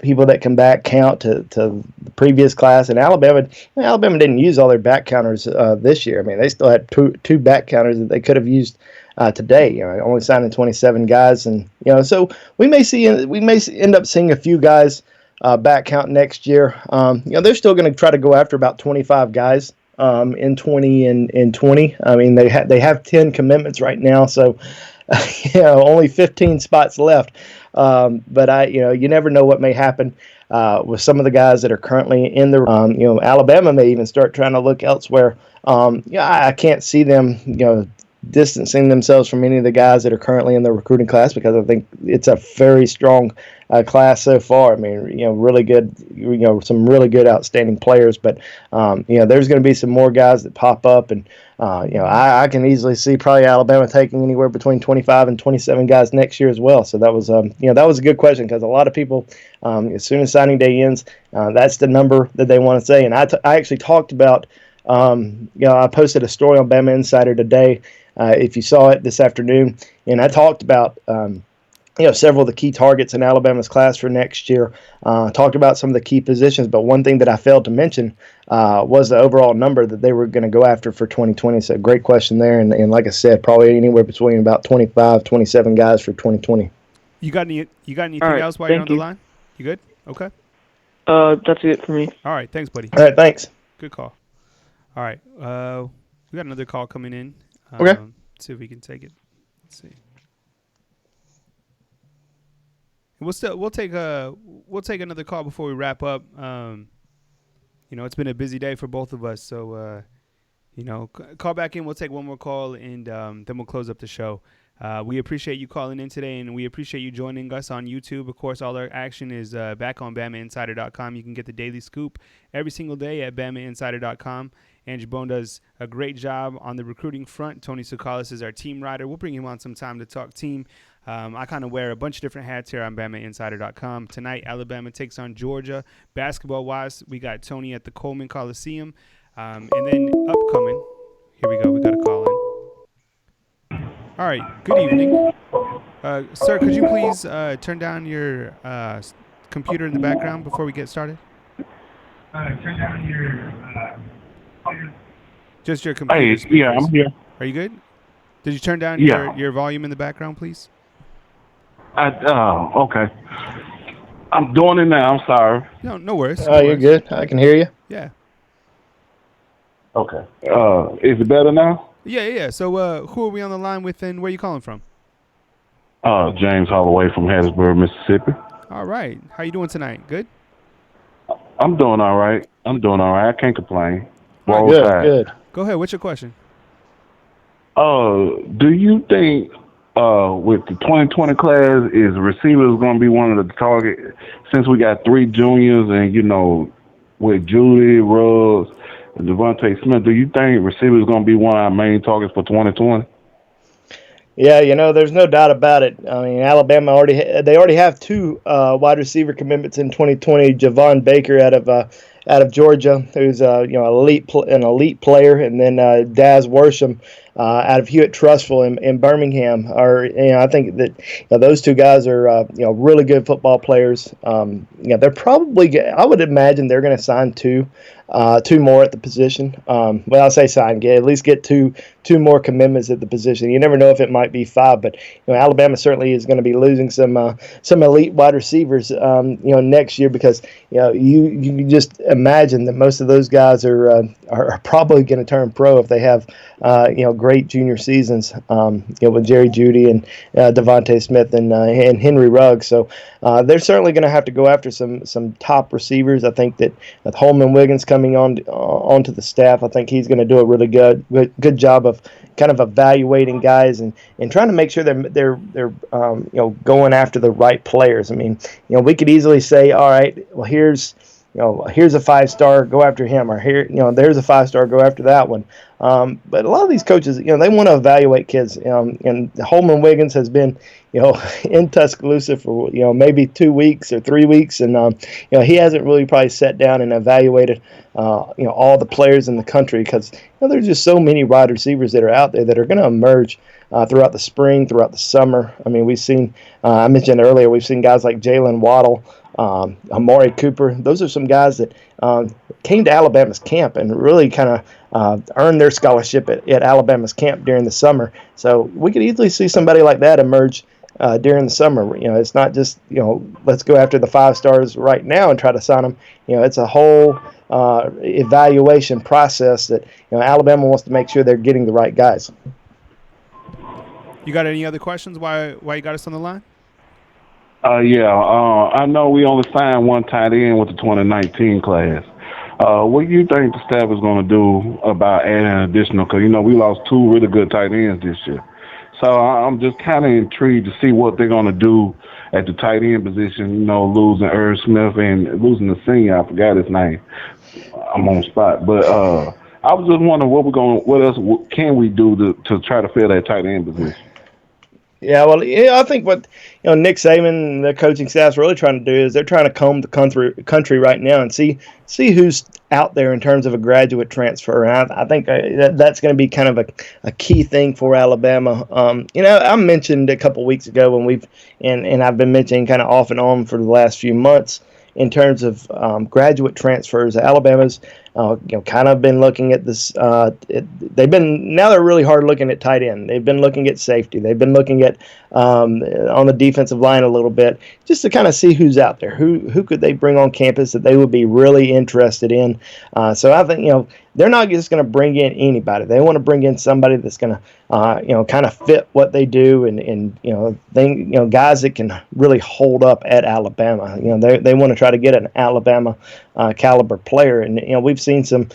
people that come back count to the previous class. And Alabama didn't use all their back counters this year. I mean, they still had two back counters that they could have used today. Only signing 27 guys, and so we may end up seeing a few guys back count next year. They're still going to try to go after about 25 guys. In 2020. I mean, they have 10 commitments right now, so only 15 spots left. But you never know what may happen with some of the guys that are currently in the. Alabama may even start trying to look elsewhere. I can't see them, distancing themselves from any of the guys that are currently in the recruiting class, because I think it's a very strong class so far. I mean, really good, some really good, outstanding players. But there's going to be some more guys that pop up, and I can easily see probably Alabama taking anywhere between 25 and 27 guys next year as well. So that was a good question, because a lot of people, as soon as signing day ends, that's the number that they want to say. And I actually talked about, I posted a story on Bama Insider today. If you saw it this afternoon, and I talked about several of the key targets in Alabama's class for next year, talked about some of the key positions, but one thing that I failed to mention was the overall number that they were going to go after for 2020. So great question there, and like I said, probably anywhere between about 25, 27 guys for 2020. You got anything right, else while you're on the line? You good? Okay. That's it for me. All right, thanks, buddy. All right, thanks. Good call. All right, we got another call coming in. Okay. Let's see if we can take it. Let's see. We'll take another call before we wrap up. It's been a busy day for both of us, so call back in. We'll take one more call, and then we'll close up the show. We appreciate you calling in today, and we appreciate you joining us on YouTube. Of course, all our action is back on BamaInsider.com. You can get the daily scoop every single day at BamaInsider.com. Andrew Bone does a great job on the recruiting front. Tony Tsoukalis is our team writer. We'll bring him on sometime to talk team. I kind of wear a bunch of different hats here on BamaInsider.com. Tonight, Alabama takes on Georgia. Basketball-wise, we got Tony at the Coleman Coliseum. And then upcoming, here we go. We got a call in. All right, good evening. Sir, could you please turn down your computer in the background before we get started? Turn down your... Just your computer. Hey, speakers. yeah, I'm here. Are you good? Did you turn down your volume in the background, please? Okay. I'm doing it now. I'm sorry. No worries. Oh, you're good. I can hear you. Yeah. Okay. Is it better now? Yeah. So, who are we on the line with, and where are you calling from? James Holloway from Hattiesburg, Mississippi. All right. How you doing tonight? Good? I'm doing all right. I can't complain. All right, good. Go ahead. What's your question? Do you think with the 2020 class, is receivers going to be one of the targets? Since we got 3 juniors and, with Judy, Ruggs, and Devontae Smith, do you think receivers are going to be one of our main targets for 2020? Yeah, there's no doubt about it. I mean, Alabama already have 2 wide receiver commitments in 2020. Javon Baker out of out of Georgia, who's an elite player, and then Daz Worsham out of Hewitt Trustful in Birmingham. I think that those two guys are really good football players. They're probably, I would imagine they're going to sign two more at the position. I say sign, at least get two more commitments at the position. You never know if it might be five, but Alabama certainly is going to be losing some elite wide receivers next year, because you can just imagine that most of those guys are probably going to turn pro if they have great junior seasons with Jerry Jeudy and Devontae Smith and Henry Ruggs. So they're certainly going to have to go after some top receivers. I think that with Holman Wiggins coming onto the staff, I think he's going to do a really good job of kind of evaluating guys and trying to make sure they're going after the right players. I mean, we could easily say, all right, well, here's a 5-star, go after him, or there's a 5-star, go after that one. But a lot of these coaches, they want to evaluate kids. And Holman Wiggins has been, in Tuscaloosa for maybe 2 weeks or 3 weeks, and he hasn't really probably sat down and evaluated all the players in the country, because there's just so many wide receivers that are out there that are going to emerge throughout the spring, throughout the summer. I mean, we've seen, I mentioned earlier, we've seen guys like Jalen Waddell, Amari Cooper. Those are some guys that came to Alabama's camp and really kind of earned their scholarship at Alabama's camp during the summer. So we could easily see somebody like that emerge during the summer. It's not just, let's go after the 5-stars right now and try to sign them. It's a whole evaluation process that Alabama wants to make sure they're getting the right guys. You got any other questions? Why you got us on the line? I know we only signed one tight end with the 2019 class. What do you think the staff is going to do about adding an additional? Because, we lost 2 really good tight ends this year. So I'm just kind of intrigued to see what they're going to do at the tight end position, losing Irv Smith and losing the senior. I forgot his name. I'm on the spot. But I was just wondering what else can we do to try to fill that tight end position? Yeah, I think what Nick Saban and the coaching staff's really trying to do is they're trying to comb the country right now and see who's out there in terms of a graduate transfer. And I think that's going to be kind of a key thing for Alabama. I mentioned a couple weeks ago when and I've been mentioning kind of off and on for the last few months in terms of graduate transfers. Alabama's kind of been looking at this. They're really hard looking at tight end. They've been looking at safety. They've been looking at on the defensive line a little bit, just to kind of see who's out there. Who could they bring on campus that they would be really interested in? So I think they're not just going to bring in anybody. They want to bring in somebody that's going to kind of fit what they do, and guys that can really hold up at Alabama. They want to try to get an Alabama caliber player, and we've seen some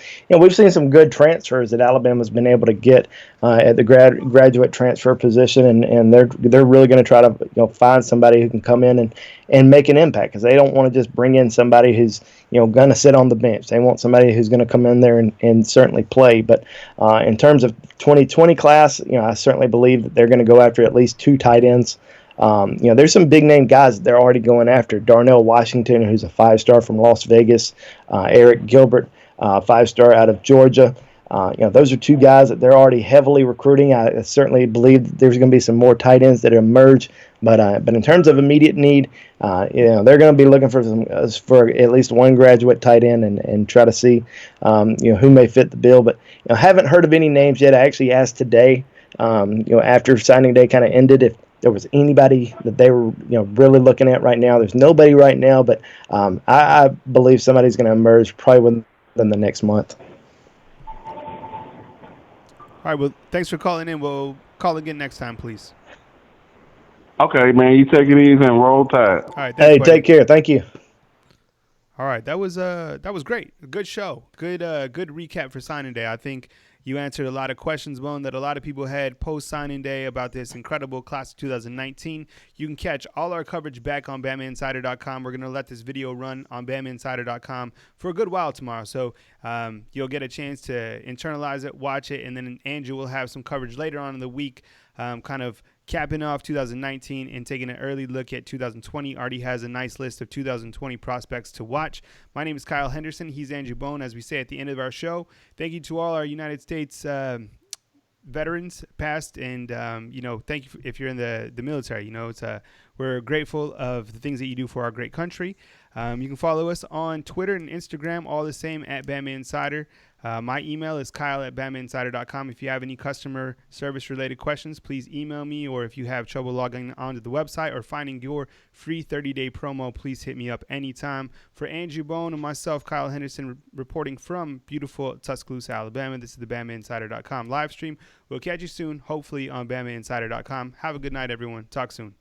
good transfers that Alabama's been able to get at the graduate transfer position, and they're really going to try to find somebody who can come in and make an impact, because they don't want to just bring in somebody who's going to sit on the bench. They want somebody who's going to come in there and certainly play. But in terms of 2020 class, I certainly believe that they're going to go after at least 2 tight ends. There's some big name guys that they're already going after. Darnell Washington, who's a 5-star from Las Vegas. Eric Gilbert, 5-star out of Georgia. Those are 2 guys that they're already heavily recruiting. I certainly believe that there's going to be some more tight ends that emerge. But in terms of immediate need, they're going to be looking for at least one graduate tight end and try to see who may fit the bill. But I haven't heard of any names yet. I actually asked today, after signing day kind of ended, if there was anybody that they were really looking at right now. There's nobody right now, but I believe somebody's going to emerge probably within the next month. All right, well, thanks for calling in. We'll call again next time, please. Okay, man, you take it easy and roll tide. All right, thanks, buddy. Take care. Thank you. All right, that was great. Good show. Good recap for signing day. I think you answered a lot of questions, Bone, that a lot of people had post-signing day about this incredible class of 2019. You can catch all our coverage back on BamaInsider.com. We're going to let this video run on BamaInsider.com for a good while tomorrow. So you'll get a chance to internalize it, watch it, and then Andrew will have some coverage later on in the week, kind of capping off 2019 and taking an early look at 2020. Already has a nice list of 2020 prospects to watch. My name is Kyle Henderson. He's Andrew Bone, as we say at the end of our show. Thank you to all our United States veterans, past, and thank you if you're in the military. We're grateful of the things that you do for our great country. You can follow us on Twitter and Instagram, all the same, at Bama Insider. My email is kyle@bamainsider.com. If you have any customer service related questions, please email me, or if you have trouble logging onto the website or finding your free 30-day promo, please hit me up anytime. For Andrew Bone and myself, Kyle Henderson, reporting from beautiful Tuscaloosa, Alabama, this is the BamaInsider.com live stream. We'll catch you soon, hopefully on BamaInsider.com. Have a good night, everyone. Talk soon.